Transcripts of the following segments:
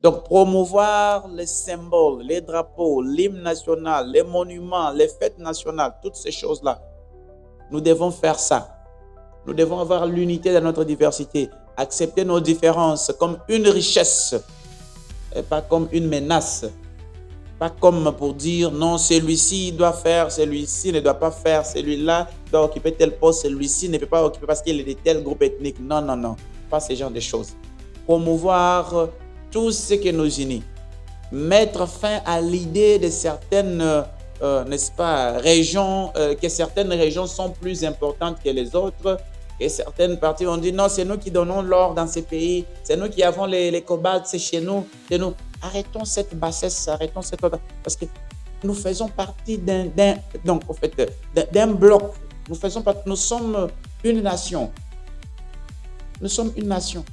Donc, promouvoir les symboles, les drapeaux, l'hymne national, les monuments, les fêtes nationales, toutes ces choses-là. Nous devons faire ça. Nous devons avoir l'unité dans notre diversité. Accepter nos différences comme une richesse et pas comme une menace. Pas comme pour dire non, celui-ci doit faire, celui-ci ne doit pas faire, celui-là doit occuper tel poste, celui-ci ne peut pas occuper parce qu'il est de tel groupe ethnique. Non, non, non. Pas ce genre de choses. Promouvoir tout ce qui nous unit. Mettre fin à l'idée de certaines, n'est-ce pas, régions, que certaines régions sont plus importantes que les autres, et certaines parties vont dire non, c'est nous qui donnons l'or dans ces pays, c'est nous qui avons les cobaltes, c'est chez nous, c'est nous. Arrêtons cette bassesse, arrêtons cette... Parce que nous faisons partie d'un bloc. Nous sommes une nation. Nous sommes une nation.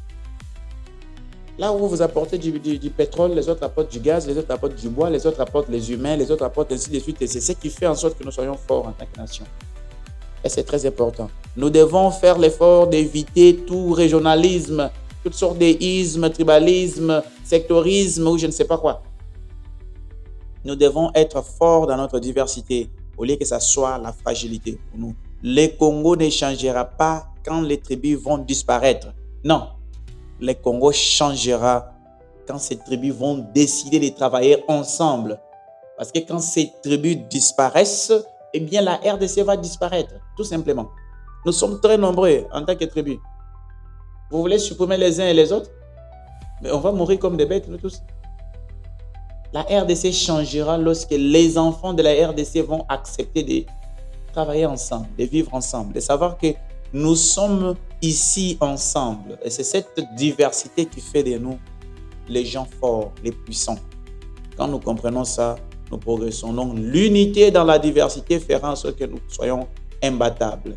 Là où vous apportez du pétrole, les autres apportent du gaz, les autres apportent du bois, les autres apportent les humains, les autres apportent ainsi de suite. Et c'est ce qui fait en sorte que nous soyons forts en tant que nation. Et c'est très important. Nous devons faire l'effort d'éviter tout régionalisme, toutes sortes d'ismes, tribalisme, sectorisme ou je ne sais pas quoi. Nous devons être forts dans notre diversité au lieu que ça soit la fragilité pour nous. Le Congo ne changera pas quand les tribus vont disparaître. Non. Le Congo changera quand ces tribus vont décider de travailler ensemble. Parce que quand ces tribus disparaissent, eh bien la RDC va disparaître, tout simplement. Nous sommes très nombreux en tant que tribus. Vous voulez supprimer les uns et les autres? Mais on va mourir comme des bêtes, nous tous. La RDC changera lorsque les enfants de la RDC vont accepter de travailler ensemble, de vivre ensemble, de savoir que nous sommes ici ensemble. Et c'est cette diversité qui fait de nous les gens forts, les puissants. Quand nous comprenons ça, nous progressons. Donc, l'unité dans la diversité fera en sorte que nous soyons imbattables.